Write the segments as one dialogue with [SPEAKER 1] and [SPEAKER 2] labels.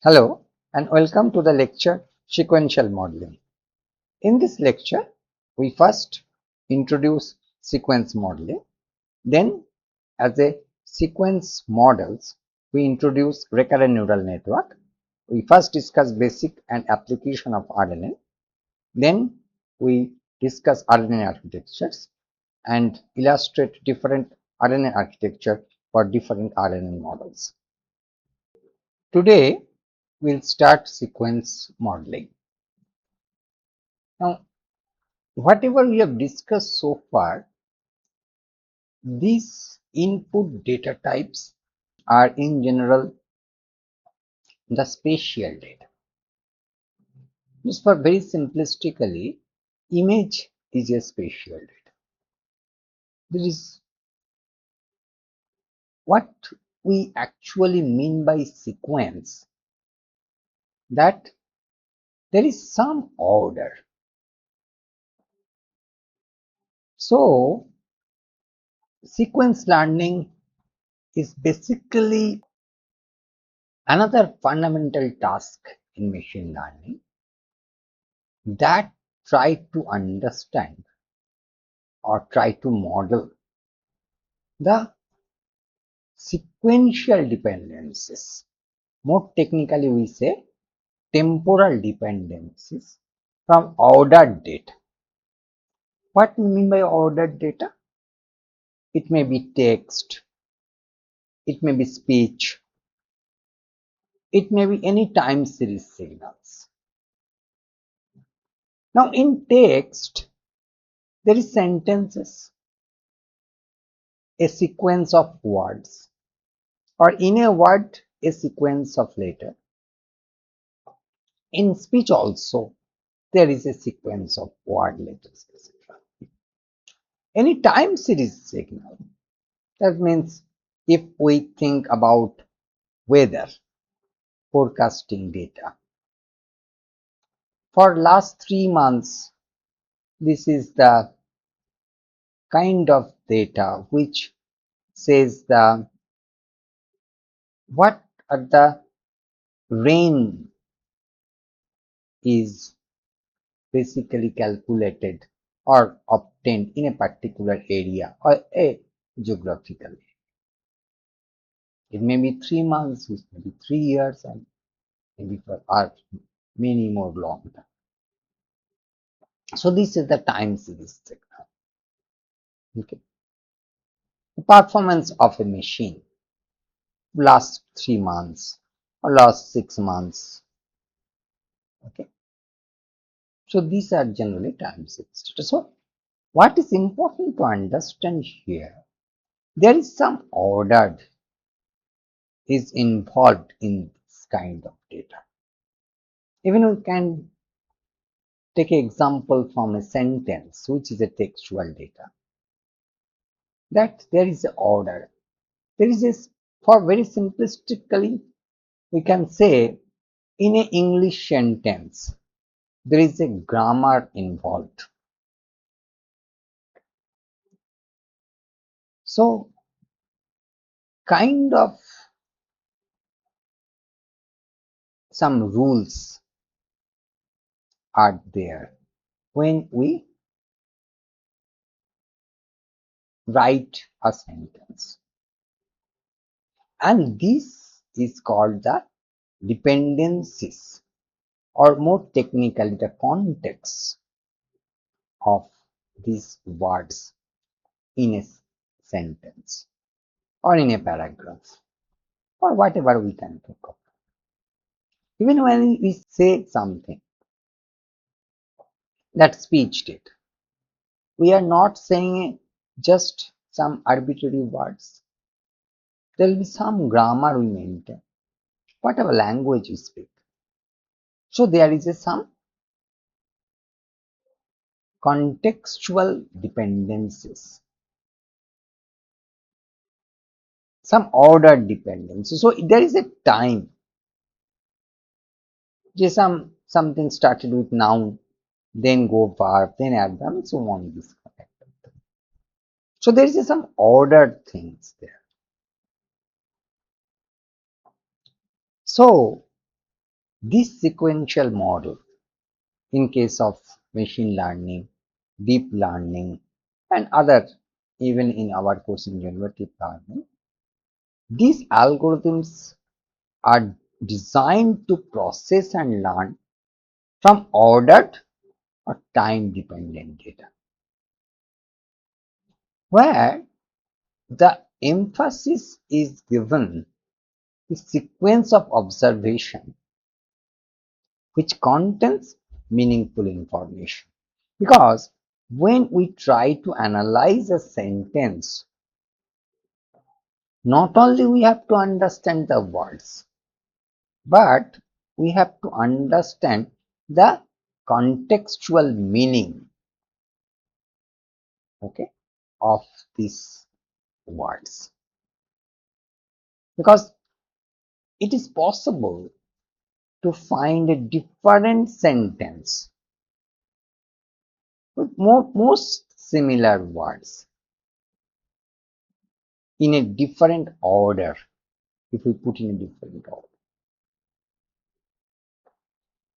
[SPEAKER 1] Hello and welcome to the lecture Sequential Modelling. In this lecture, we first introduce sequence modeling. Then, as a sequence models, we introduce recurrent neural network. We first discuss basic and application of RNN. Then, we discuss RNN architectures and illustrate different RNN architecture for different RNN models. Today, we'll start sequence modeling. Now, whatever we have discussed so far, these input data types are in general the spatial data. Just for very simplistically, image is a spatial data. There is what we actually mean by sequence, that there is some order. So, sequence learning is basically another fundamental task in machine learning that try to understand or try to model the sequential dependencies. More technically, we say temporal dependencies from ordered data. What we mean by ordered data? It may be text, it may be speech, it may be any time series signals. Now, in text, there is sentences, a sequence of words, or in a word, a sequence of letters. In speech also, there is a sequence of word, letters, etc. Any time series signal, that means if we think about weather forecasting data, for last 3 months, this is the kind of data which says what are the rain is basically calculated or obtained in a particular area or a geographical area. It may be 3 months, it may be 3 years, and maybe for many more long time. So this is the time series signal. Okay. The performance of a machine last 3 months or last 6 months. Okay. So these are generally time series data. So what is important to understand here, there is some order is involved in this kind of data. Even we can take an example from a sentence, which is a textual data, that there is an order. There is a, for very simplistically, we can say in an English sentence, there is a grammar involved. So, kind of some rules are there when we write a sentence. And this is called the dependencies, or more technically the context of these words in a sentence or in a paragraph or whatever we can think of. Even when we say something, that speech did, we are not saying just some arbitrary words. There will be some grammar we maintain, whatever language we speak. So there is some contextual dependencies, some ordered dependency. So there is a time. Just something started with noun, then go verb, then adverb, and so on. This kind of thing. So there is some ordered things there. So This sequential model, in case of machine learning, deep learning, and other, even in our course in generative learning, these algorithms are designed to process and learn from ordered or time dependent data, where the emphasis is given the sequence of observation which contains meaningful information. Because when we try to analyze a sentence, not only we have to understand the words, but we have to understand the contextual meaning, okay, of these words. Because it is possible to find a different sentence with most similar words in a different order if we put in a different order.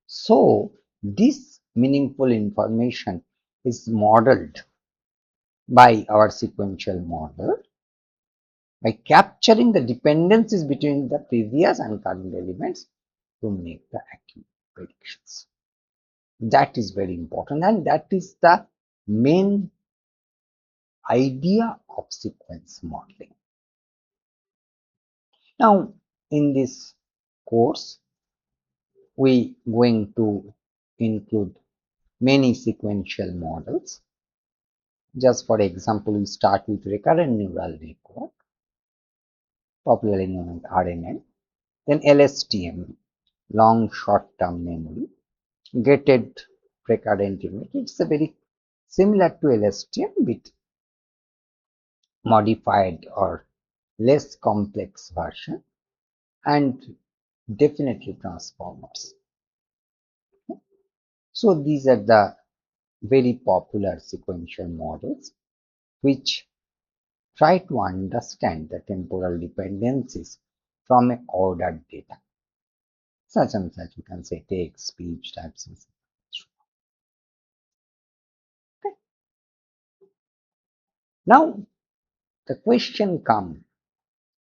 [SPEAKER 1] So this meaningful information is modeled by our sequential model by capturing the dependencies between the previous and current elements to make the accurate predictions. That is very important, and that is the main idea of sequence modeling. Now, in this course, we going to include many sequential models. Just for example, we start with recurrent neural network, popularly known as RNN, then LSTM, long short-term memory, gated recurrent image. It's a very similar to LSTM with modified or less complex version, and definitely transformers. So these are the very popular sequential models which try to understand the temporal dependencies from a ordered data, such and such, you can say text, speech, types, and so on. Okay. Now the question comes,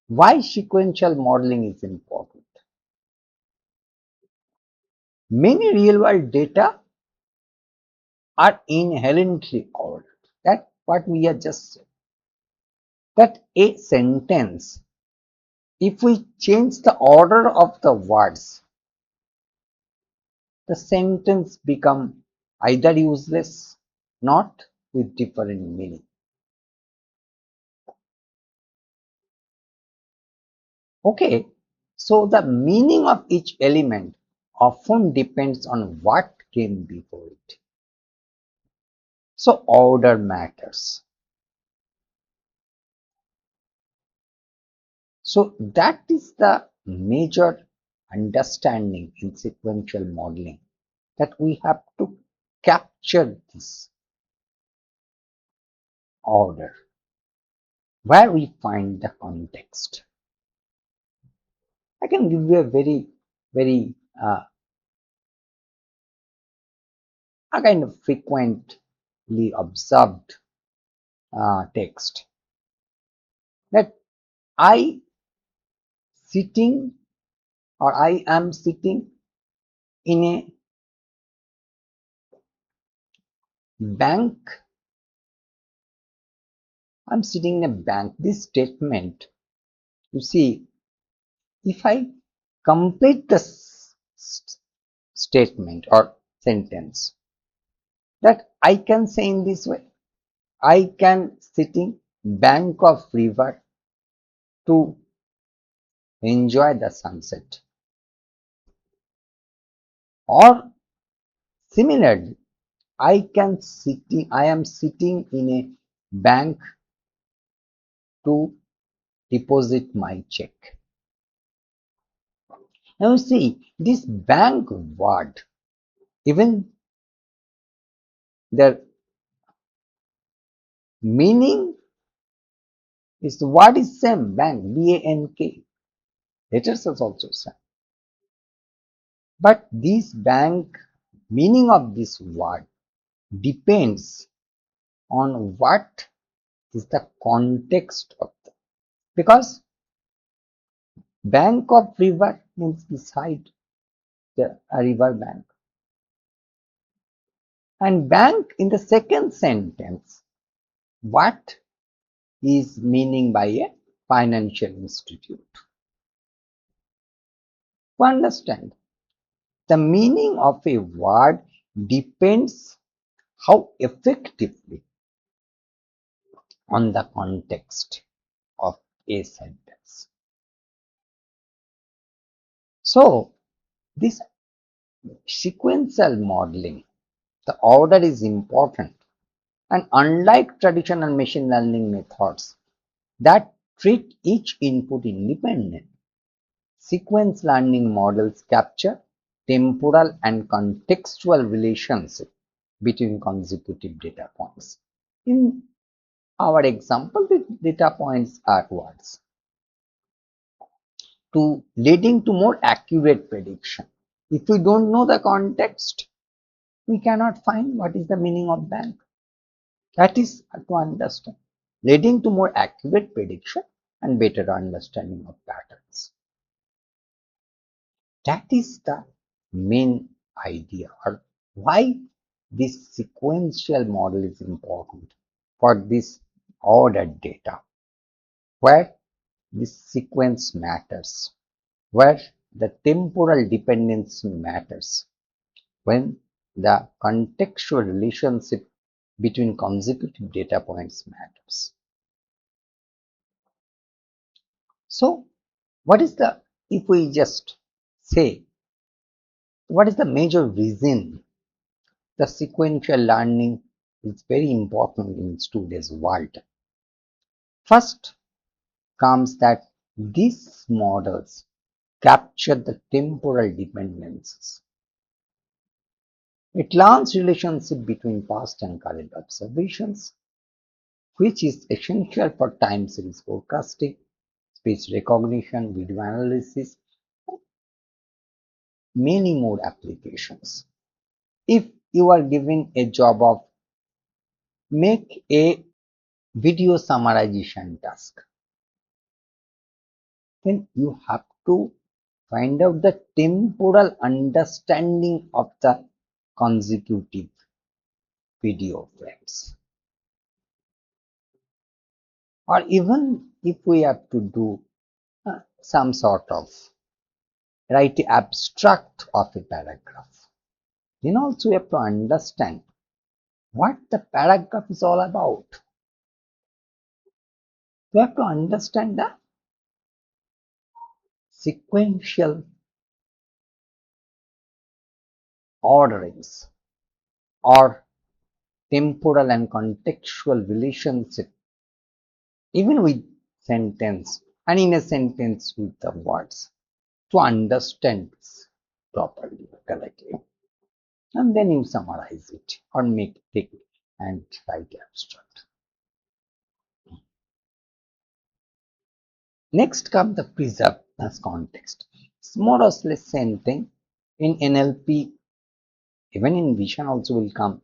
[SPEAKER 1] why sequential modeling is important? Many real world data are inherently ordered. That's what we are just saying. That a sentence, if we change the order of the words, the sentence become either useless, not with different meaning. Okay, so the meaning of each element often depends on what came before it. So order matters. So that is the major understanding in sequential modeling, that we have to capture this order where we find the context. I can give you a very a kind of frequently observed text, that I sitting or I am sitting in a bank. I'm sitting in a bank. This statement, you see, if I complete the statement or sentence, that I can say in this way, I can sitting bank of river to enjoy the sunset. Or similarly, I am sitting in a bank to deposit my check. Now you see, this bank word, even the meaning is, the word is same, bank, B-A-N-K. Letters is also same. But this bank meaning of this word depends on what is the context of the, because bank of river means beside the a river bank, and bank in the second sentence, what is meaning by a financial institute. To understand the meaning of a word depends how effectively on the context of a sentence. So this sequential modeling, the order is important, and unlike traditional machine learning methods that treat each input independently, sequence learning models capture temporal and contextual relationship between consecutive data points. In our example, the data points are words to leading to more accurate prediction. If we don't know the context, we cannot find what is the meaning of bank. That is to understand, leading to more accurate prediction and better understanding of patterns. That is the main idea, or why this sequential model is important for this ordered data, where this sequence matters, where the temporal dependency matters, when the contextual relationship between consecutive data points matters. So, what is the, if we just say, what is the major reason the sequential learning is very important in today's world? First comes that these models capture the temporal dependencies. It learns relationship between past and current observations, which is essential for time series forecasting, speech recognition, video analysis, many more applications. If you are given a job of make a video summarization task, then you have to find out the temporal understanding of the consecutive video frames. Or even if we have to do some sort of write the abstract of a paragraph, then also we have to understand what the paragraph is all about. We have to understand the sequential orderings or temporal and contextual relationship, even with sentence and in a sentence with the words, to understand this properly, correctly. And then you summarize it or make it and write abstract. Next comes the preserve as context. It's more or less same thing. In NLP, even in vision also will come.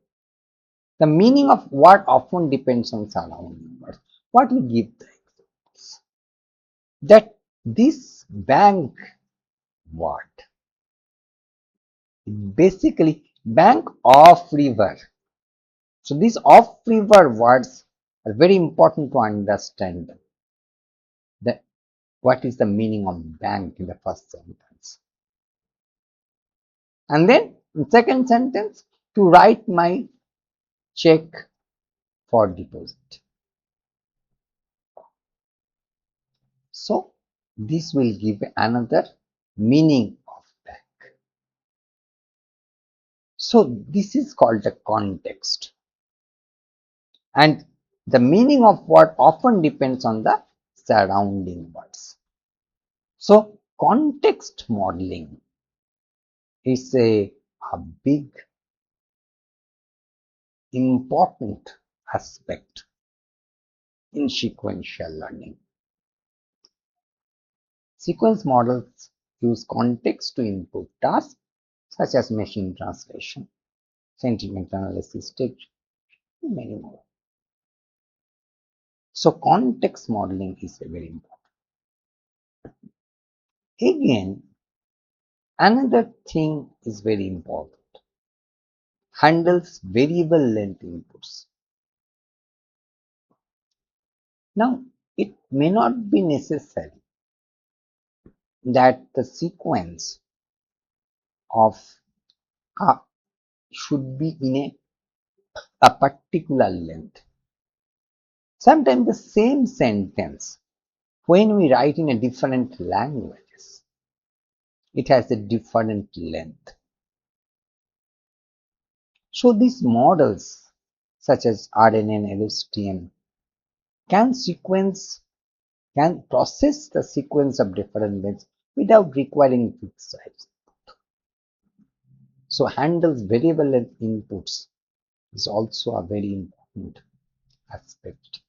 [SPEAKER 1] The meaning of what often depends on surrounding words. What we give the examples? That this bank word, basically bank of river. So these of river words are very important to understand the, what is the meaning of bank in the first sentence. And then in second sentence, to write my check for deposit. So this will give another meaning of bank. So this is called the context. And the meaning of word often depends on the surrounding words. So context modeling is a big important aspect in sequential learning. Sequence models use context to input tasks such as machine translation, sentiment analysis, text, and many more. So context modeling is very important. Again, another thing is very important. Handles variable length inputs. Now, it may not be necessary that the sequence of should be in a particular length. Sometimes the same sentence, when we write in a different languages, it has a different length. So these models, such as RNN, LSTM, can process the sequence of different lengths without requiring fixed size. So handles variable length inputs is also a very important aspect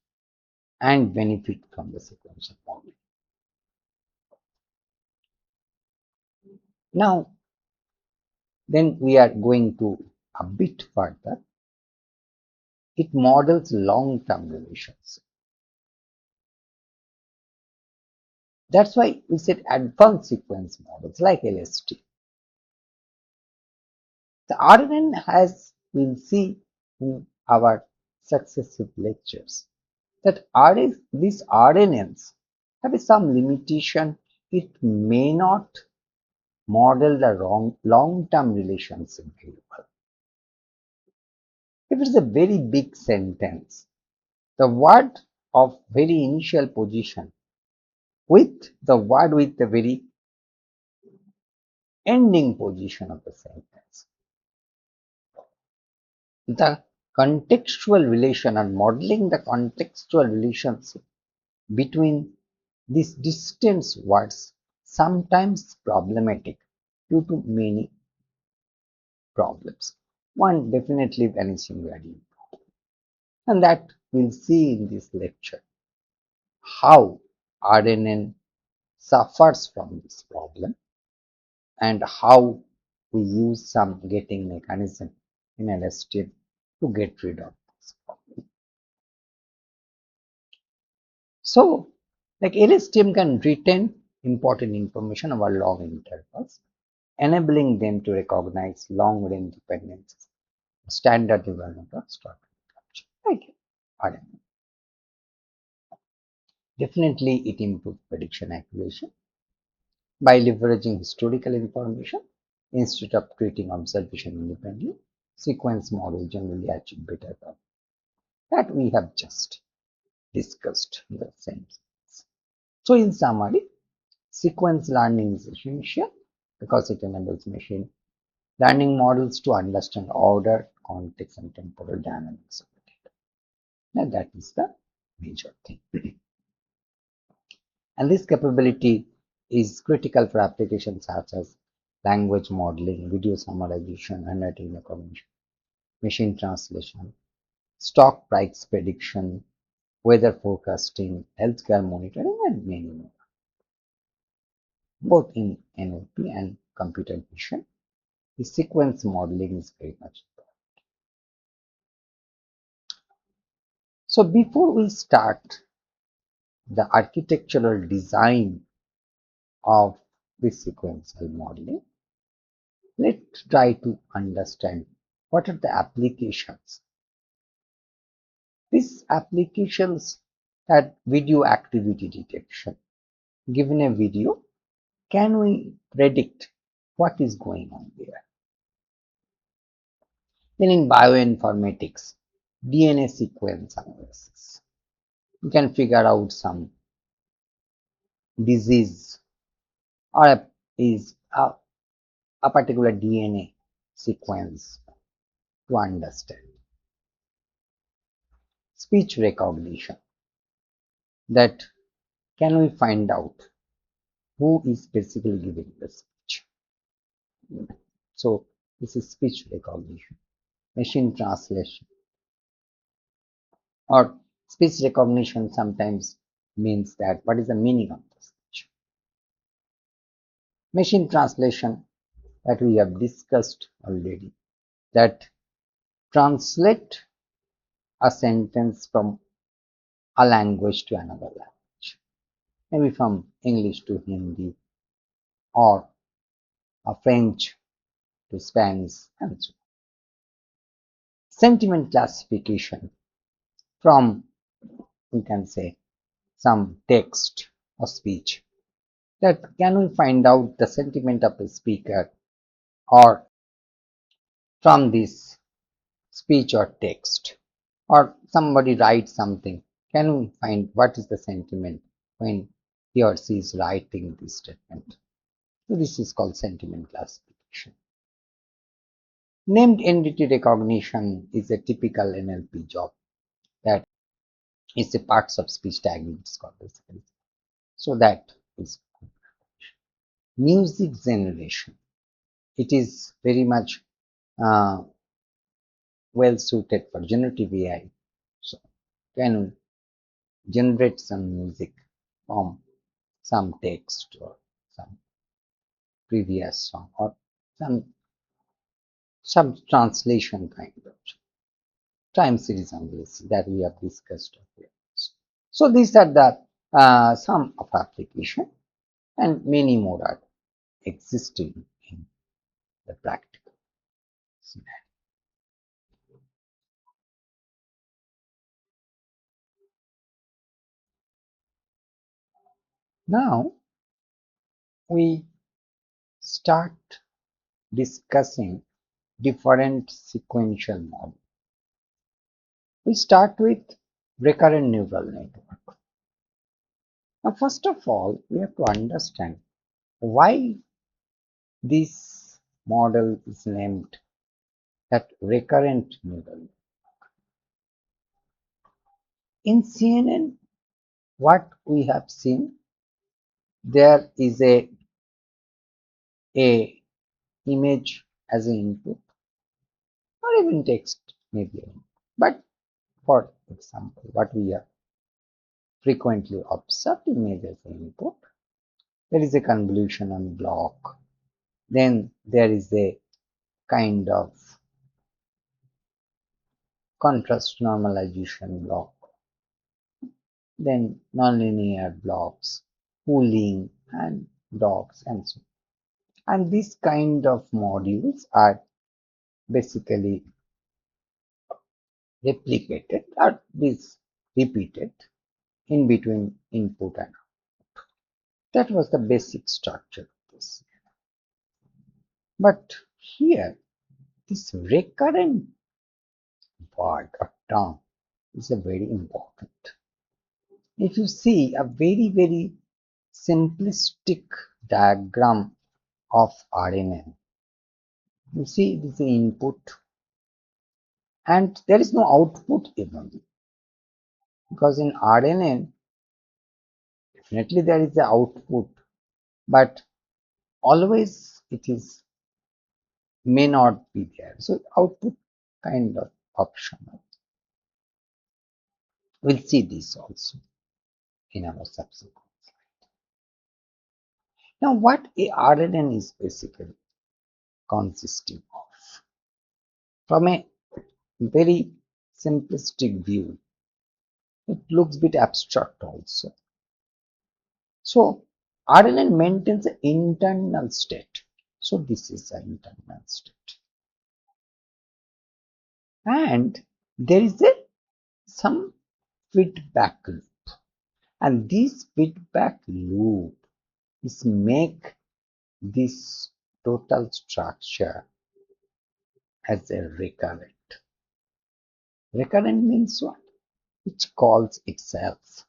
[SPEAKER 1] and benefit from the sequential modeling. Now, then we are going to a bit further. It models long-term relations. That's why we said advanced sequence models like LST. The RNN has, we'll see in our successive lectures, that these RNNs have some limitation. It may not model the long-term relationship very well. If it's a very big sentence, the word of very initial position with the word with the very ending position of the sentence, the contextual relation and modeling the contextual relationship between these distant words sometimes problematic due to many problems. One definitely vanishing value, and that we'll see in this lecture how RNN suffers from this problem and how we use some gating mechanism in LSTM to get rid of this problem. So, like LSTM can retain important information over long intervals, enabling them to recognize long range dependencies, standard development of structure capture, like RNN. Definitely, it improves prediction accuracy by leveraging historical information instead of treating observation independently. Sequence models generally achieve better outcomes that we have just discussed in the same sense. So, in summary, sequence learning is essential because it enables machine learning models to understand order, context, and temporal dynamics of the data. Now, that is the major thing. And this capability is critical for applications such as language modeling, video summarization, handwriting recognition, machine translation, stock price prediction, weather forecasting, healthcare monitoring, and many more, both in NLP and computer vision. The sequence modeling is very much important. So before we start the architectural design of this sequential modeling, let's try to understand what are the applications. These applications are video activity detection. Given a video, can we predict what is going on there? Then in bioinformatics, DNA sequence analysis, we can figure out some disease or a particular DNA sequence to understand. Speech recognition, that can we find out who is basically giving the speech. So this is speech recognition. Machine translation or speech recognition sometimes means that what is the meaning of the speech. Machine translation that we have discussed already, that translate a sentence from a language to another language, maybe from English to Hindi or a French to Spanish and so on. Sentiment classification from, you can say, some text or speech, that can we find out the sentiment of the speaker, or from this speech or text, or somebody writes something, can we find what is the sentiment when he or she is writing this statement. So this is called sentiment classification. Named entity recognition is a typical NLP job, that is a parts of speech tagging, it's called basically. So that is music generation. It is very much well suited for generative AI. So can generate some music from some text or some previous song or some translation kind of time series analysis that we have discussed earlier. So these are the some of application, and many more are existing in the practical scenario. Now we start discussing different sequential models. We start with recurrent neural network. Now, first of all, we have to understand why this model is named that recurrent neural network. In CNN, what we have seen, there is a image as an input, or even text maybe. But for example, what we have frequently observed, image as an input, there is a convolution on block, then there is a kind of contrast normalization block, then nonlinear blocks, pooling and dogs and so on. And these kind of modules are basically replicated, or this repeated in between input and output. That was the basic structure of this. But here, this recurrent word or term is a very important. If you see a very simplistic diagram of RNN, you see it is the input and there is no output even, because in RNN definitely there is the output, but always it is may not be there. So output kind of optional. We'll see this also in our subsequent slide. Now, what a RNN is basically consisting of? From a very simplistic view, it looks a bit abstract also. So RNN maintains an internal state. So this is an internal state. And there is some feedback loop. And this feedback loop is make this total structure as a recurrent. Recurrent means what? Which calls itself.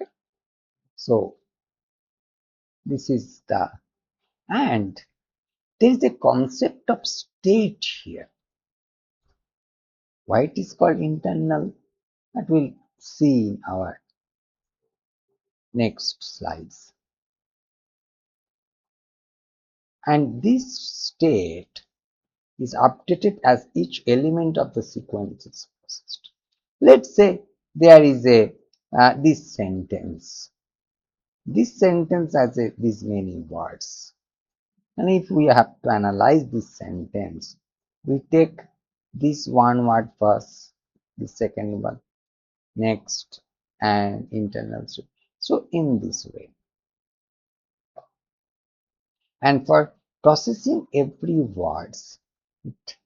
[SPEAKER 1] Okay. So this is the, and there is a concept of state here. Why it is called internal, that we'll see in our next slides. And this state is updated as each element of the sequence is processed. Let's say there is a this sentence. This sentence has these many words. And if we have to analyze this sentence, we take this one word first, the second one next, and internal shift. So in this way, and for processing every words, it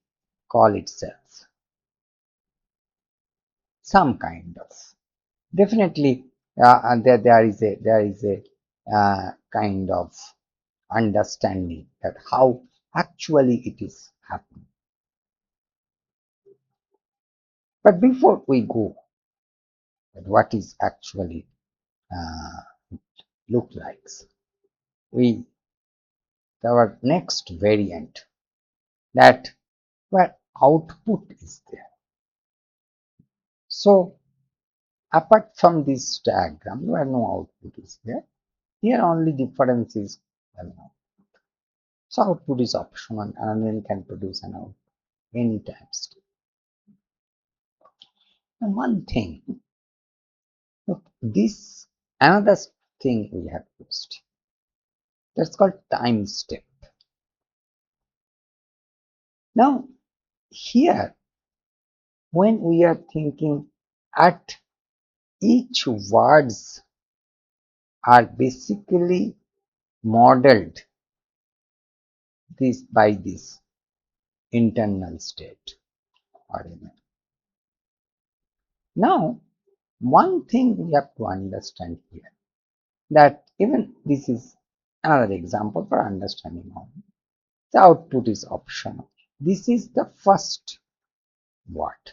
[SPEAKER 1] call itself some kind of, definitely there is a kind of understanding that how actually it is happening. But before we go at what is actually uh, look like, we our next variant, that where output is there. So apart from this diagram where no output is there, here only difference is well. So output is optional and then can produce an output anytime. And one thing, look, this another thing we have used, that's called time step. Now here when we are thinking at each words are basically modeled this by this internal state or element. Now one thing we have to understand here, that even this is another example for understanding how the output is optional. This is the first word.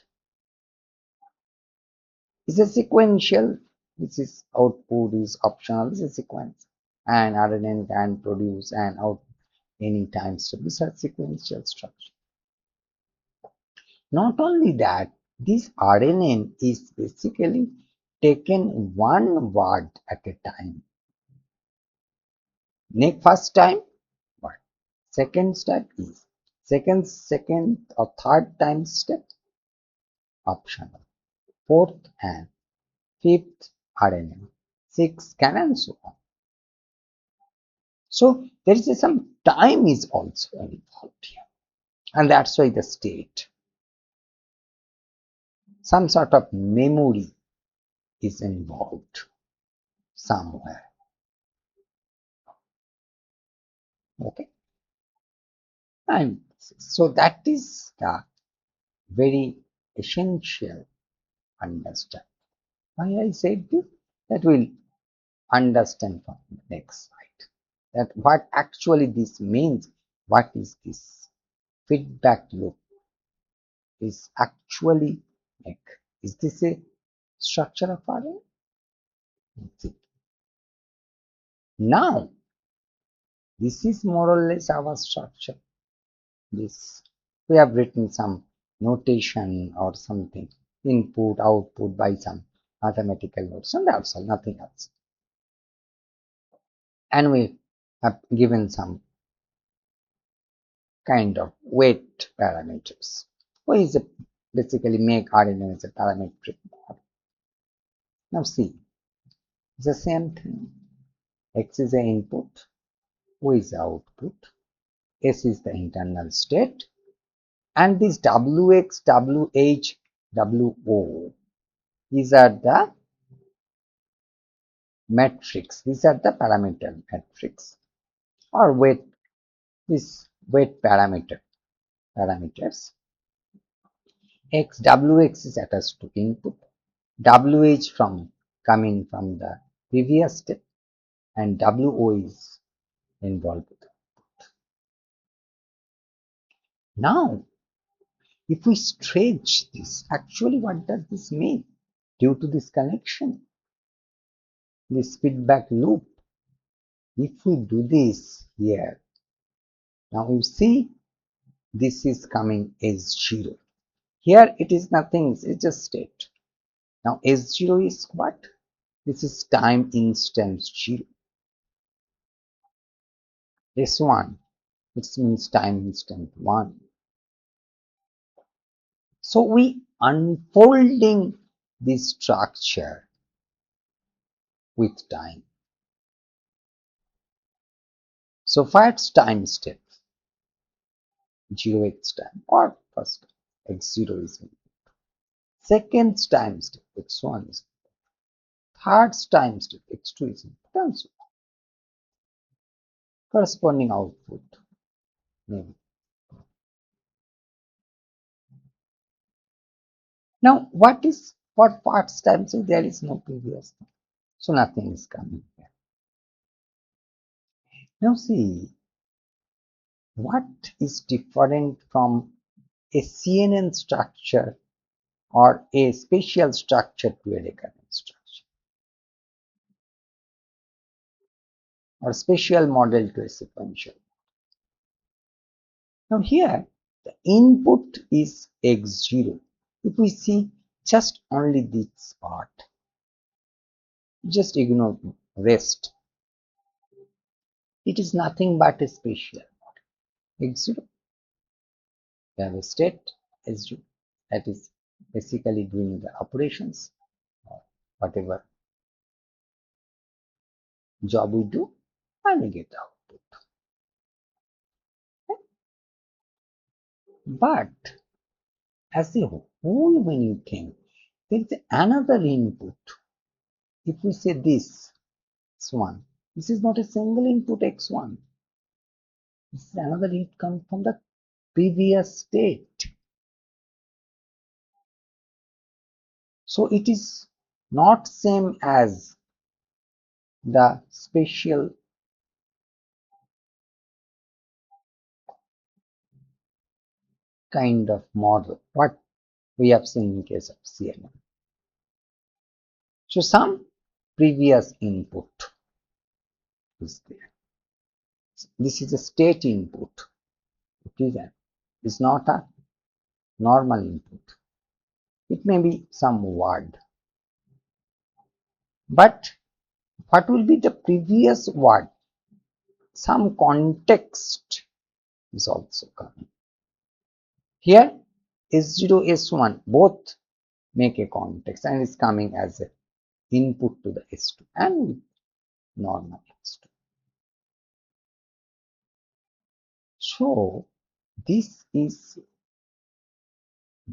[SPEAKER 1] It's a sequential. This is output is optional. This is sequence, and RNN can produce an output anytime. So these are sequential structure. Not only that, this RNN is basically taken one word at a time. First time word. Second step is second or third time step optional. Fourth and fifth RNN. Sixth can and so on. So there is some time is also involved here, and that's why the state, some sort of memory is involved somewhere. Okay, and so that is the very essential understand. Why I said this, that will understand from the next slide, that what actually this means, what is this feedback loop is actually like. Is this a structure of RNA? Now, this is more or less our structure. This we have written some notation or something, input, output by some mathematical notes, and that's all, nothing else. And we have given some kind of weight parameters. What is it? Basically make RNA as a parametric model. Now see, it's the same thing. X is the input, Y is the output, S is the internal state, and this Wx, Wh, Wo, these are the metrics. These are the parameter metrics or weight, this weight parameters. Wx is attached to input, Wh from coming from the previous step, and Wo is involved with it. Now, if we stretch this, actually what does this mean? Due to this connection, this feedback loop, if we do this here, now you see this is coming as 0. Here it is nothing, it's just state. Now S0 is what? This is time instance 0. S1, it means time instant 1. So we unfolding this structure with time. So first time step 0x time or first x0 is input. Second time step x1 is input. Third time step x2 is input and so on. Corresponding output maybe. Now what first time step? There is no previous, so nothing is coming here. Now see what is different from a CNN structure or a spatial structure to a recurrent structure or spatial model to a sequential. Now here the input is x0. If we see just only this part, just ignore rest. It is nothing but a spatial model. x0, we have a state s0 that is basically doing the operations or whatever job we do and we get the output. But as a whole, when you think, there is another input. If we say this x1, this is not a single input x1. This is another, it comes from the previous state. So it is not same as the spatial kind of model what we have seen in case of CNN. So some previous input is there. This is a state input. It's not a normal input. It may be some word. But what will be the previous word? Some context is also coming. Here S0, S1 both make a context and is coming as an input to the S2 and normal S2. So this is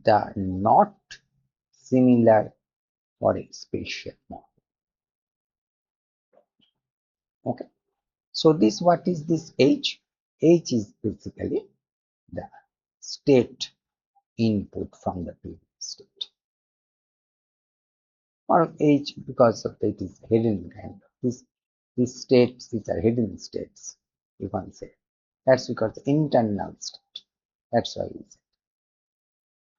[SPEAKER 1] the not similar for a spatial model. Okay. So this, what is this H? H is basically the state input from the previous state. Or H because of it is hidden kind of these states, these are hidden states, you can say. That's because internal state. That's why we say.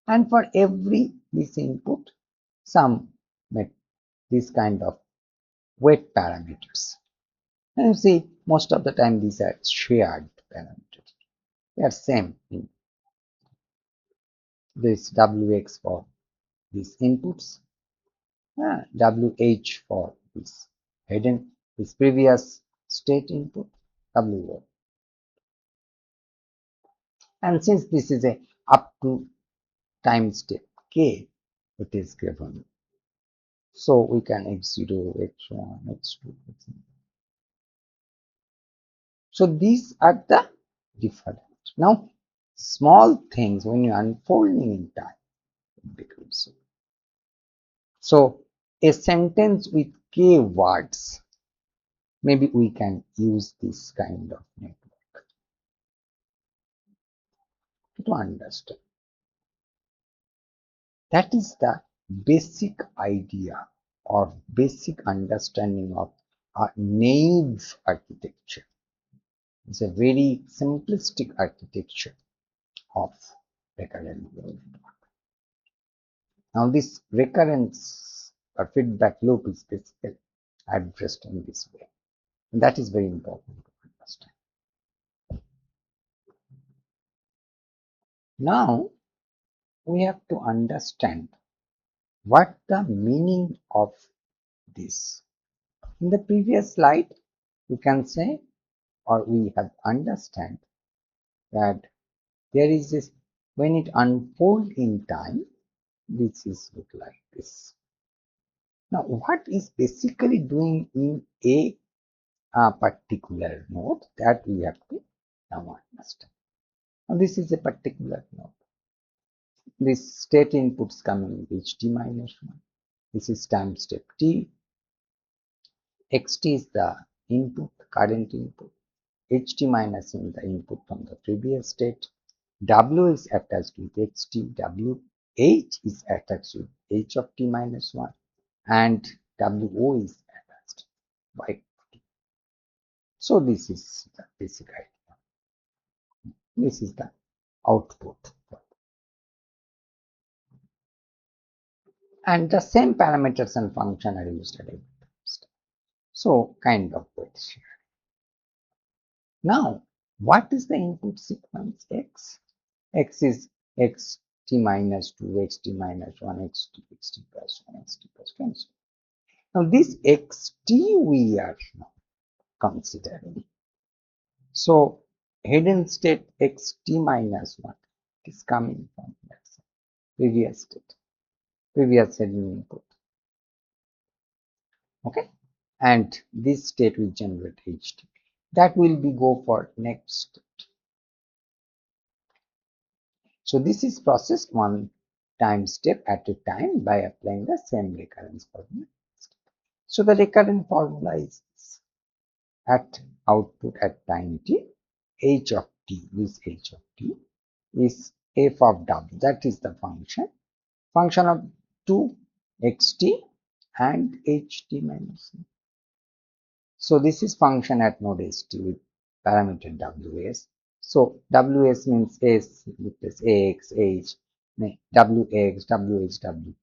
[SPEAKER 1] And for every this input, some this kind of weight parameters. And you see, most of the time these are shared parameters. They are same in this WX for these inputs, WH for this hidden, this previous state input, WO. And since this is a up to time step k, it is given. So we can x0, x1, x2, x3. So these are the different. Now, small things when you are unfolding in time, it becomes so. So a sentence with k words, maybe we can use this kind of network to understand. That is the basic idea or basic understanding of a naive architecture. It's a very simplistic architecture of recurrent neural network. Now this recurrence or feedback loop is basically addressed in this way. And that is very important to understand. Now we have to understand what the meaning of this. In the previous slide, we can say or we have understand that there is this when it unfolds in time, this is look like this. Now what is basically doing in a a particular node that we have to now understand. Now this is a particular node. This state inputs coming ht minus 1. This is time step t. Xt is the input, current input. Ht minus is the input from the previous state. W is attached with xt. Wh is attached with h of t minus 1. And wo is attached by t. So this is the basic idea. This is the output. And the same parameters and function are used at every step. So kind of weight share. Now, what is the input sequence x? X is xt minus 2, xt minus 1, xt plus 1, xt plus 2. Now, this xt we are now considering. So, hidden state xt minus 1 is coming from previous state, previous hidden input. Okay, and this state will generate ht. That will be go for next state. So this is processed one time step at a time by applying the same recurrence formula. So the recurrent formula is at output at time t, h of t, this h of t is f of w, that is the function of 2 xt and ht minus 1. So this is function at node st with parameter ws. So ws means s, this ax, h, wx, wh,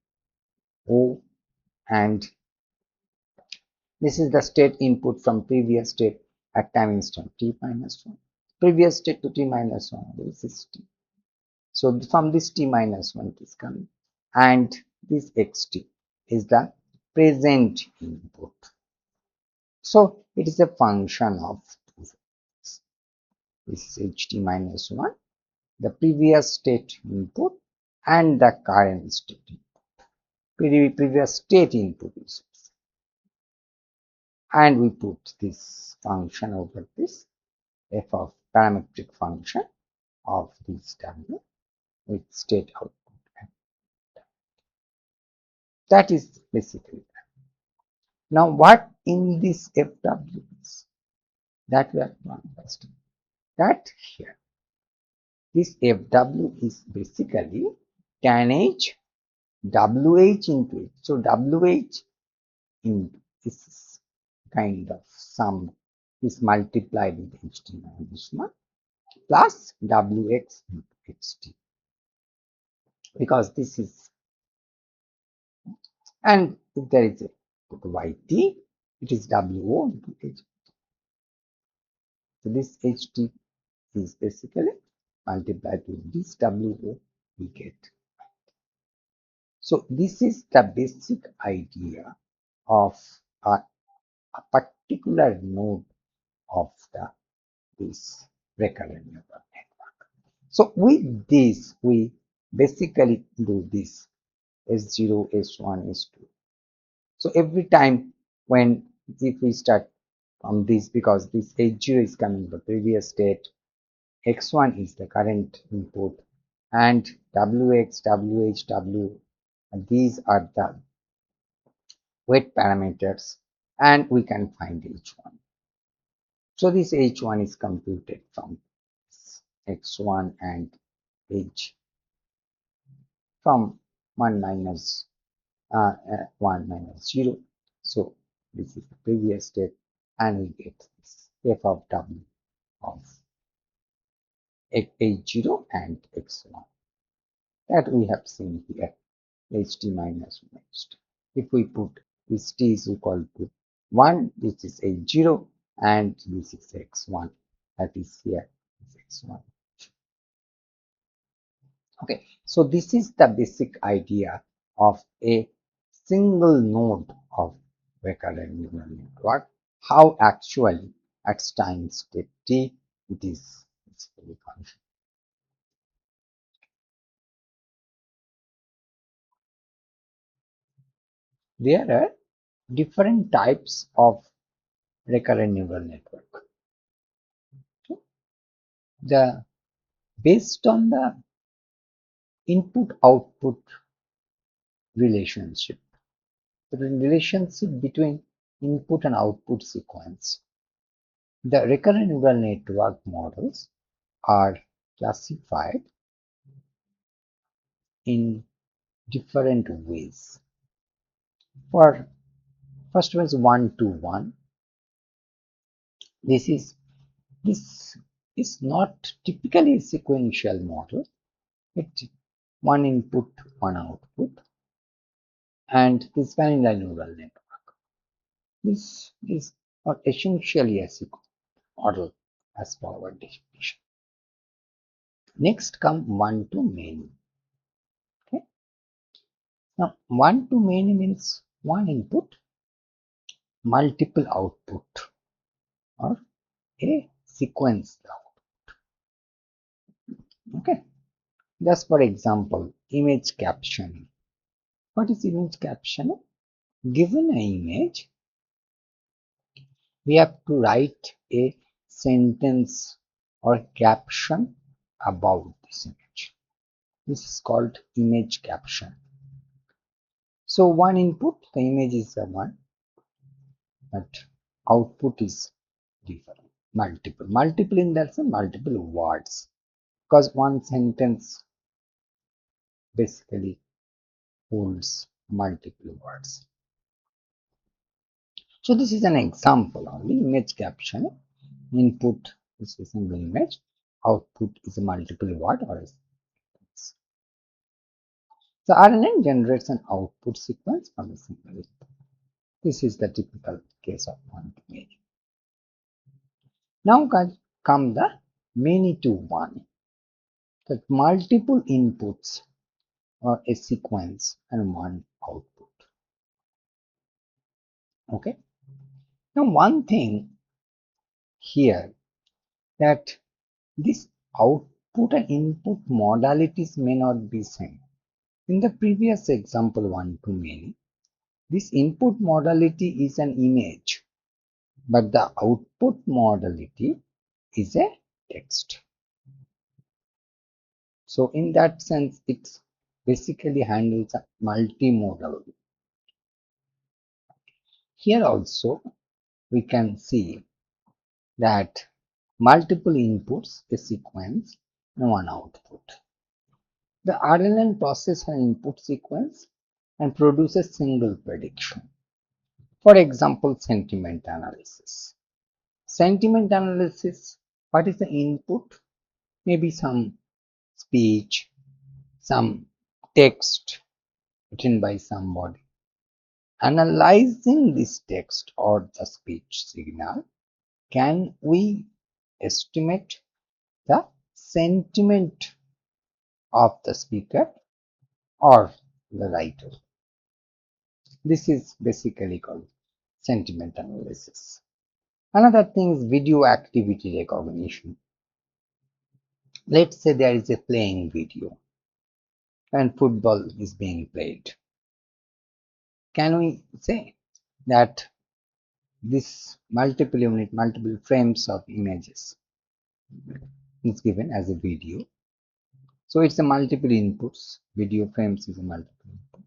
[SPEAKER 1] wo, and this is the state input from previous state at time instant t minus 1. Previous state to t minus 1, this is t. So from this t minus 1 is coming, and this xt is the present input. So it is a function of this is ht minus 1, the previous state input and the current state input. Previous state input is, and we put this function over this f of parametric function of this w with state output. That is basically that. Now what in this fw is that we have to understand that here this fw is basically tan h wh into it. So wh in this kind of sum is multiplied with ht minus 1 plus wx into xt, because this is, and if there is a yt, it is wo into ht. So this ht is basically multiplied with this wo we get. So this is the basic idea of a particular node of this recurrent neural network. So with this, we basically do this S0, S1, S2. So every time when if we start from this, because this H0 is coming from the previous state, X1 is the current input, and WX, WH, W, and these are the weight parameters, and we can find H1. So this H1 is computed from X1 and H from 1 minus 1 minus 0. So this is the previous step, and we get this f of w of h0 and x1 that we have seen here, ht minus 1 ht. If we put this t is equal to 1, this is h0, and this is x1, that is here is x1. Okay, so this is the basic idea of a single node of recurrent neural network, how actually at time step t it is basically functioning. There are different types of recurrent neural network. The based on the input-output relationship, the relationship between input and output sequence, the recurrent neural network models are classified in different ways. For first one is one-to-one. This is not typically a sequential model. It's one input, one output, and this vanilla neural network. This is not essentially a sequential model as per our definition. Next come one-to-many. Okay. Now one-to-many means one input, multiple output, or a sequence output. Okay. Just for example, image captioning. What is image captioning? Given an image, we have to write a sentence or caption about this image. This is called image caption. So one input, the image is the one, but output is different. Multiple in that sense, multiple words, because one sentence basically holds multiple words. So this is an example only. Image caption, input is a single image, output is a multiple word or a sequence. So RNN generates an output sequence from a single input. This is the typical case of one-to-many. Now come the many-to-one, that multiple inputs or a sequence and one output. Okay. Now one thing here, that this output and input modalities may not be same. In the previous example one-to-many, this input modality is an image, but the output modality is a text. So in that sense, it basically handles a multimodal. Here also we can see that multiple inputs, a sequence, and one output. The RNN processes an input sequence and produces single prediction. For example, sentiment analysis. Sentiment analysis, what is the input? Maybe some speech, some text written by somebody. Analyzing this text or the speech signal, can we estimate the sentiment of the speaker or the writer? This is basically called sentiment analysis. Another thing is video activity recognition. Let's say there is a playing video and football is being played. Can we say that this multiple frames of images is given as a video? So it's a multiple inputs. Video frames is a multiple input.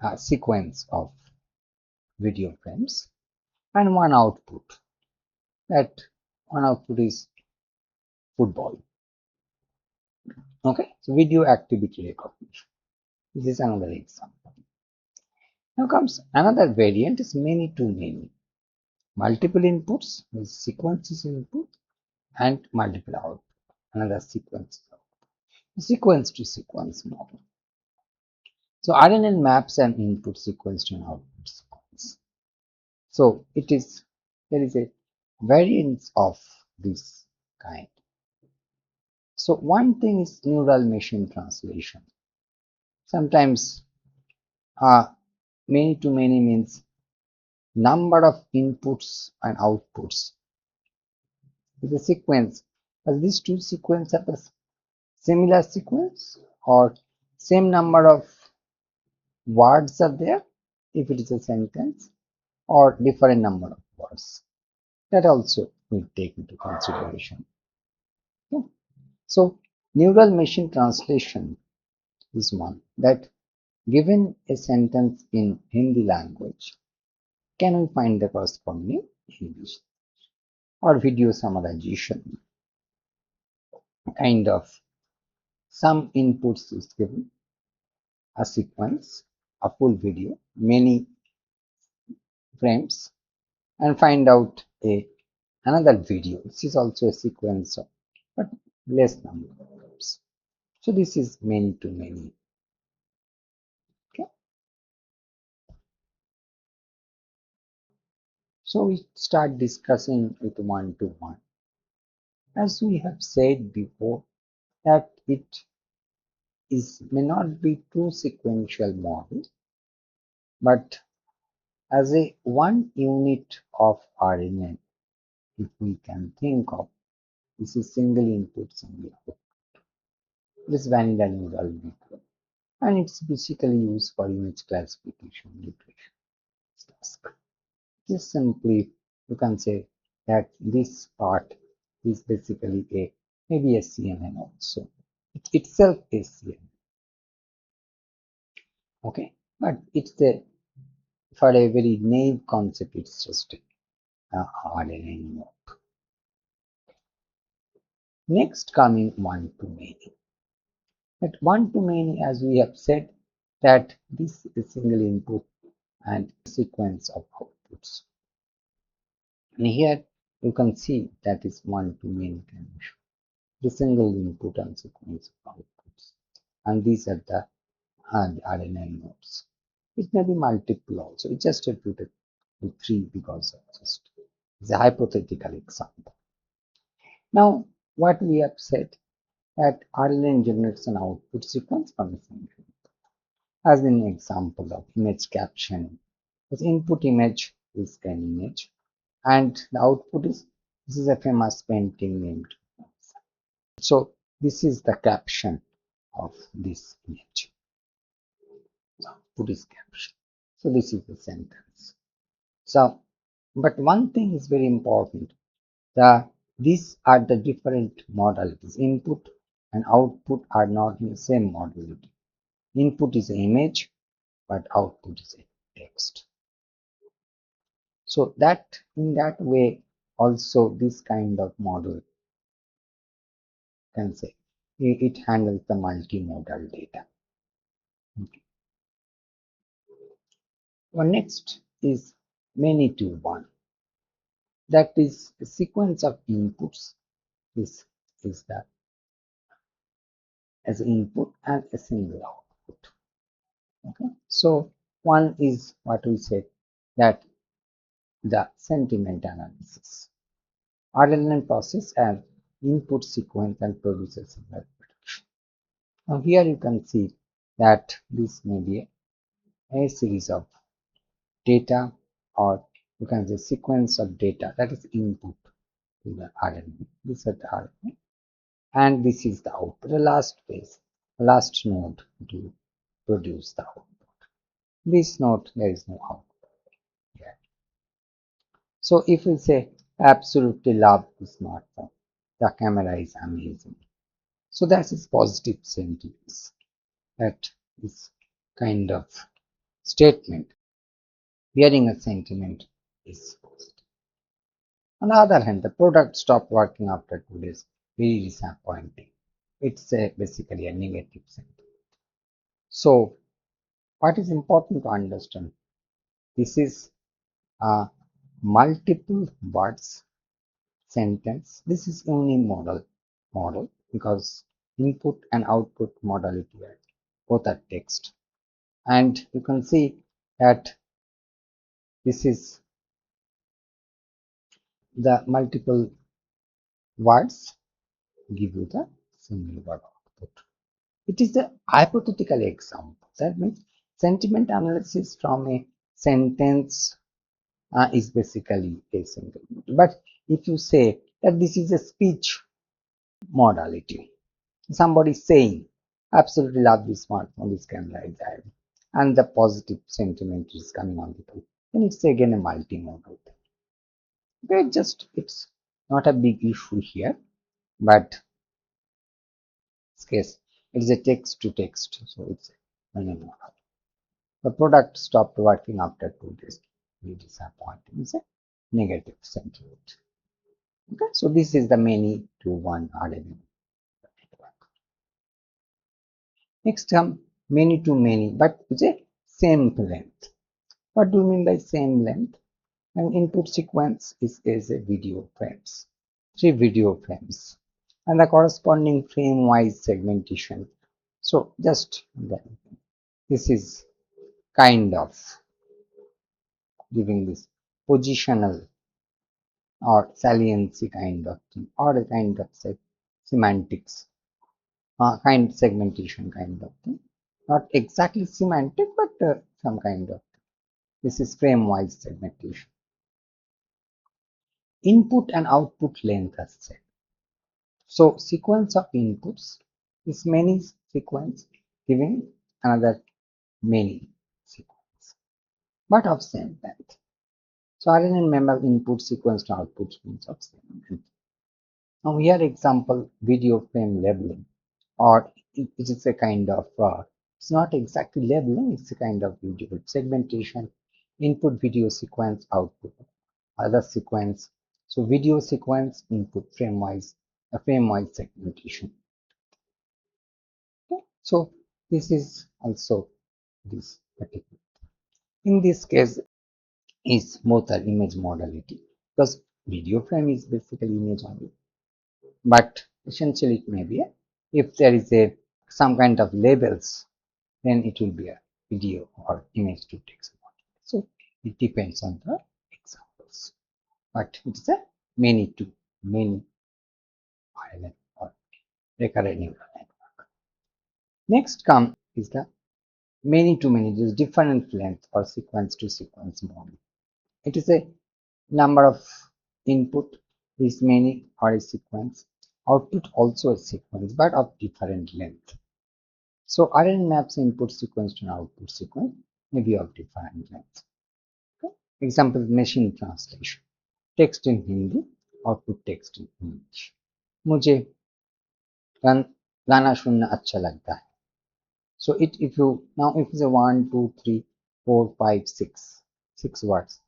[SPEAKER 1] A sequence of video frames and one output. That one output is football. Okay, so video activity recognition. This is another example. Now comes another variant, is many-to-many. Multiple inputs with sequences input and multiple output. Another sequence to sequence model. So RNN maps an input sequence to an output sequence. So there is a variance of this kind. So one thing is neural machine translation. Sometimes many-to-many means number of inputs and outputs with a sequence. But these two sequences are the similar sequence or same number of words are there if it is a sentence, or different number of words. That also we take into consideration. Okay. So neural machine translation is one that given a sentence in Hindi language, can we find the corresponding English or video summarization kind of some inputs is given, a sequence, a full video, many frames, and find out another video. This is also a sequence of but less number of frames. So this is many to many. Okay. So we start discussing it one to one. As we have said before, that it may not be true sequential model, but as a one unit of RNA, if we can think of, this is single input, single output. This vanilla neural network, and it's basically used for image classification nutrition task. Just simply you can say that this part is basically a maybe a CNN also. It itself is CNN, okay, but it's a for a very naive concept. It's just RNA network. Next, coming one to many. At one to many, as we have said, that this is single input and sequence of outputs. And here you can see that is one to many condition. The single input and sequence of outputs. And these are the RNA nodes. It may be multiple also. It just repeated with three because of just it's a hypothetical example. Now, what we have said that RNA generates an output sequence from the same as an example of image caption. The input image is an image, and the output is this is a famous painting named. So this is the caption of this image. The output is caption. So this is the sentence. So, but one thing is very important. These are the different modalities. Input and output are not in the same modality. Input is an image, but output is a text. So that in that way also this kind of model can say it handles the multimodal data. Okay. Well, next is many to one. That is a sequence of inputs is that as input and a single output. Okay. So one is what we said that the sentiment analysis. RLN process as input sequence and produces a prediction. Now here you can see that this may be a series of data or you can say sequence of data that is input to the RNA. This is the RNA and this is the output, the last phase, the last node to produce the output. This node there is no output here. So if we say absolutely love the smartphone, the camera is amazing. So that is positive sentiments. That is kind of statement. Hearing a sentiment is positive. On the other hand, the product stopped working after 2 days. Very disappointing. It's basically a negative sentiment. So, what is important to understand? This is a multiple words sentence. This is only model because input and output modality are both are text. And you can see that this is the multiple words give you the single word output. It is a hypothetical example. That means sentiment analysis from a sentence is basically a single. But if you say that this is a speech modality, somebody saying, absolutely love this smartphone, this camera is there, and the positive sentiment is coming on the two, then it's again a multimodal thing. Okay, just it's not a big issue here, but this case it is a text to text, so it's the product stopped working after 2 days. Very disappointing. It's a negative sentiment. Okay, so this is the many to one RNA network. Next come many to many, but with a same length. What do you mean by same length? An input sequence is a video frames, 3 video frames, and the corresponding frame-wise segmentation. So just this is kind of giving this positional or saliency kind of thing, or a kind of semantics, kind segmentation kind of thing. Not exactly semantic, but some kind of. This is frame-wise segmentation. Input and output length as said. So sequence of inputs is many sequence giving another many sequence, but of same length. So RNN member input sequence to output means of same length. Now here example video frame labeling, or it is a kind of it's not exactly labeling, it's a kind of video segmentation, input video sequence, output other sequence. So video sequence input frame wise, a frame wise segmentation. Okay. So this is also this particular. In this case, is both are image modality because video frame is basically image only, but essentially it may be if there is a some kind of labels, then it will be a video or image to text model. So it depends on the examples, but it's a many to many or recurrent neural network. Next come is the many to many, just different length or sequence to sequence model. It is a number of input is many or a sequence, output also a sequence but of different length. So RNN maps input sequence to an output sequence may be of different length. Okay. Example machine translation, text in Hindi, output text in English. मुझे गाना सुनना अच्छा लगता है. So if you now if it's a 1, 2, 3, 4, 5, 6 words,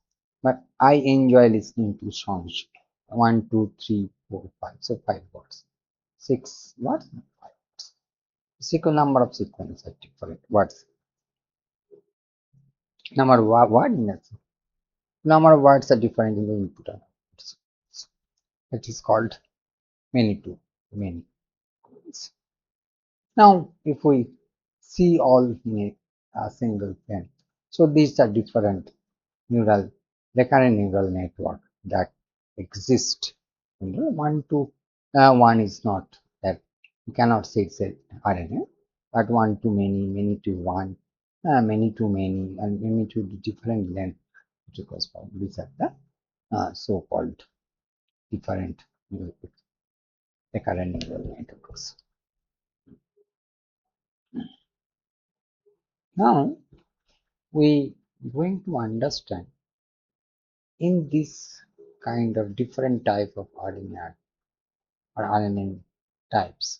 [SPEAKER 1] but I enjoy listening to songs. 1, 2, 3, 4, 5. So 5 words. 6 words, 5 words. Sequence number of sequences are different. Words. Number of word in that. Number of words are different in the input and output. That is called many to many. Now, if we see all in a single frame, so these are different neural recurrent neural network that exist. One to one is not that you cannot say it's a RNA, but one to many, many to one, many to many, and many to different length. Because these are the so-called different recurrent neural networks. Now we are going to understand in this kind of different type of RNA or RNN types.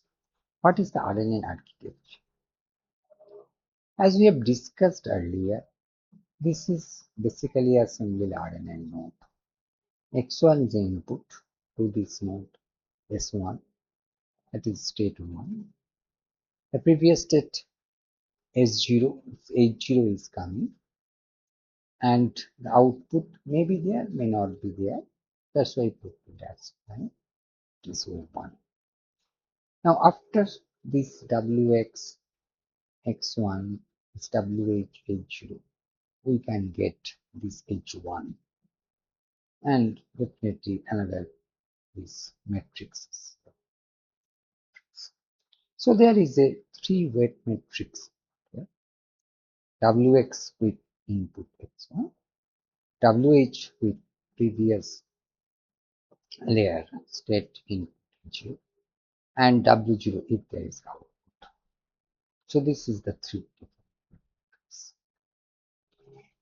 [SPEAKER 1] What is the RNN architecture? As we have discussed earlier, this is basically a single RNN node. X1 is the input to this node S1, that is state 1. The previous state S0, H0 is coming, and the output may be there, may not be there. That's why I put it as this 1. Now after this WX X1 is WH H0, we can get this H1 and definitely another is matrices. So there is a 3-weight matrix here. WX with input X1, WH with previous layer state input H0, and W0 if there is output. So this is the 3 different matrices.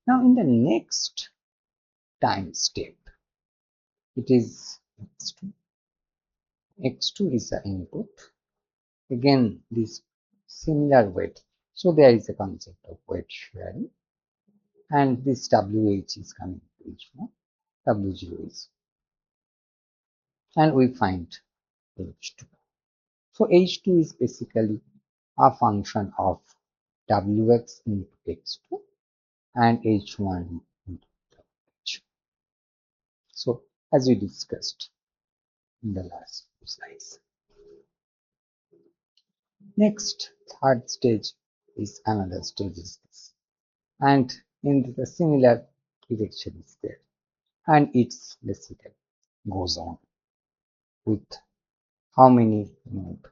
[SPEAKER 1] Now in the next time step, it is x2. X2 is the input. Again, this similar weight. So there is a concept of weight sharing, and this WH is coming to each one. W0 is, and we find H2. So H2 is basically a function of Wx into x2 and H1 into H. So as we discussed in the last few slides. Next, third stage is another stage is this, and in the similar direction is there, and it's basically goes on with how many nodes.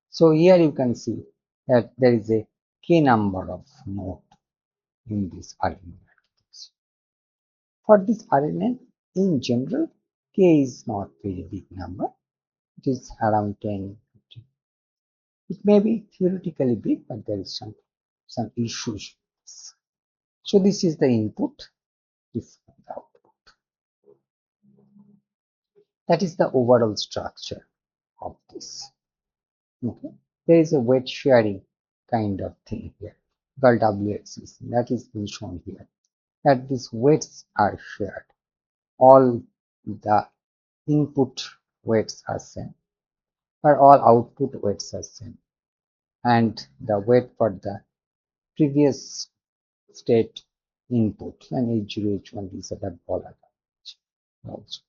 [SPEAKER 1] So here you can see that there is a k number of nodes in this RNA. For this RNA, in general, k is not very big number. It is around 10, 15. It may be theoretically big, but there is some issues. So this is the input, this is the output. That is the overall structure of this. Okay. There is a weight sharing kind of thing here called WXC. That is being shown here. That these weights are shared. All the input weights are same, or all output weights are same, and the weight for the previous state input and H0 H1 is a volatile also.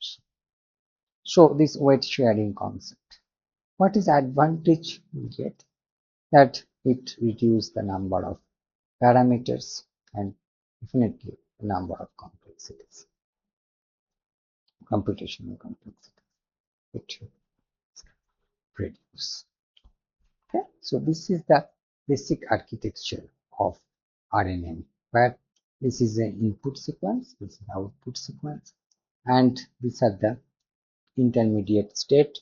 [SPEAKER 1] So this weight sharing concept. What is advantage we get? That it reduces the number of parameters and definitely the number of complexities, computational complexity. It reduces. Okay, so this is the basic architecture of RNN, where this is an input sequence, this is the output sequence, and these are the intermediate state.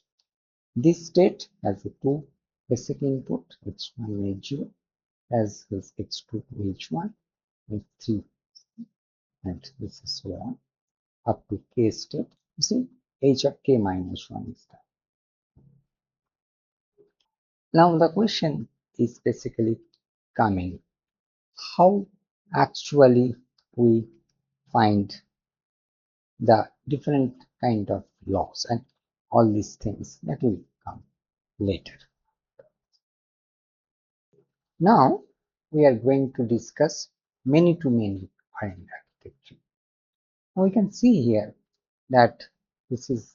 [SPEAKER 1] This state has a two basic input, H1 and H0, as is X2 H1, H3, and this is so on up to K state. You see, H of K minus 1 is that. Now the question is basically coming, how actually we find the different kind of laws and all these things that will come later. Now we are going to discuss many-to-many RNA architecture. Now we can see here that this is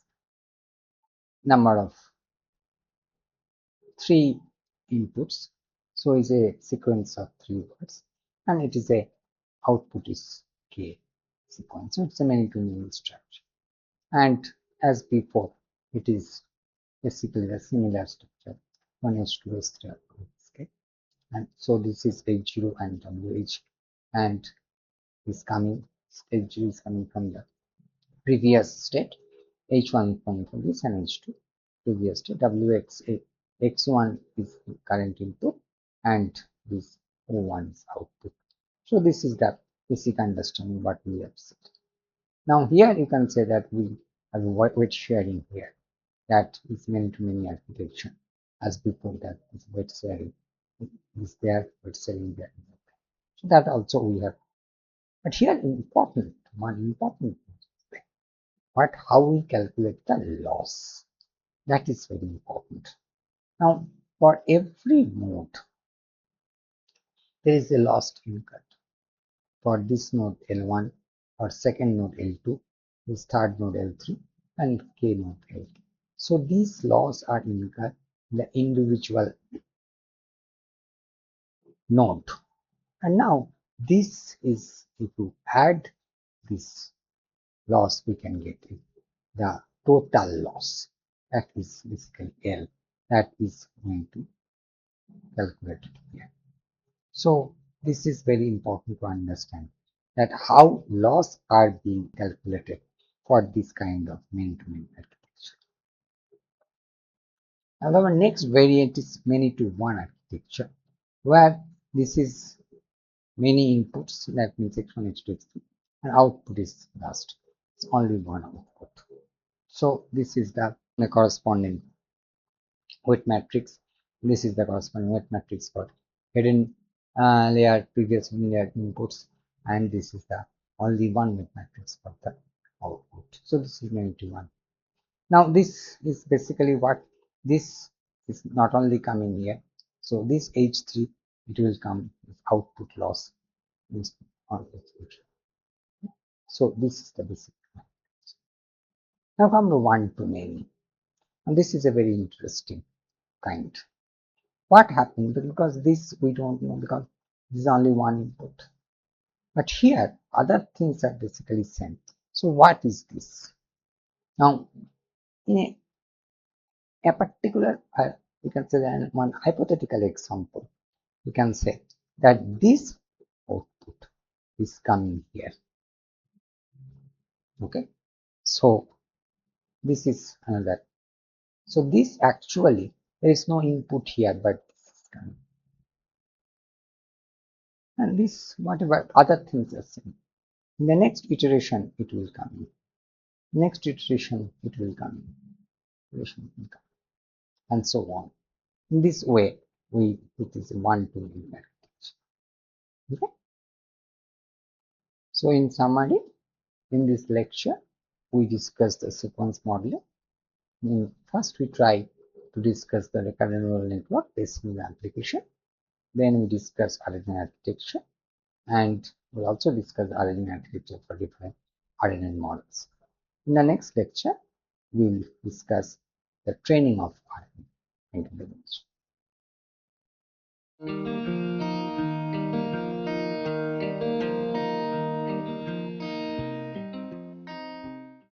[SPEAKER 1] number of 3 inputs, so it's a sequence of 3 words, and it is a output is K sequence, so it's a many-to-many structure. And as before, it is basically a similar structure, 1s, 2s, 3s, okay. And so this is H0 and WH, and is coming, H0 is coming from the previous state, H1 coming from this, and H2 previous state, WX, X1 is the current input, and this O1 is output. So this is the basic understanding what we have said. Now here you can say that we have a weight sharing here, that is many-to-many architecture. As before, that is weight sharing is there, weight sharing there. So that also we have. But here one important thing, but how we calculate the loss. That is very important. Now for every node, there is a loss incurred. For this node L1, or second node L2, this third node L3, and K node L2. So these laws are incurred in the individual node. And now this is, if you add this loss, we can get it, the total loss. That is basically L. That is going to calculate it here. So this is very important to understand, that how loss are being calculated for this kind of many-to-many architecture. Now our next variant is many-to-one architecture, where this is many inputs, that means X1, X2, X3, and output is last. It's only one output. So this is the corresponding weight matrix. This is the corresponding weight matrix for hidden layer, previous layer inputs, and this is the only one weight matrix for the output. So this is -1. Now this is basically what this is not only coming here. So this H3 it will come with output loss. So this is the basic. Now come to one to many, and this is a very interesting kind. What happened? Because this we don't know, because this is only one input. But here other things are basically sent. So what is this? Now in a particular, you can say that one hypothetical example, you can say that this output is coming here. Okay, so this is another. So this actually there is no input here, but this is coming. And this whatever other things are same. In the next iteration it will come in. Next iteration it will come in. And so on. In this way it is one-to-many architecture. Okay. So in summary, in this lecture we discussed the sequence modeling. First we try to discuss the recurrent neural network based on the application. Then we discuss RNN architecture, and we'll also discuss RNN architecture for different RNN models. In the next lecture, we'll discuss the training of RNN. Thank you very much.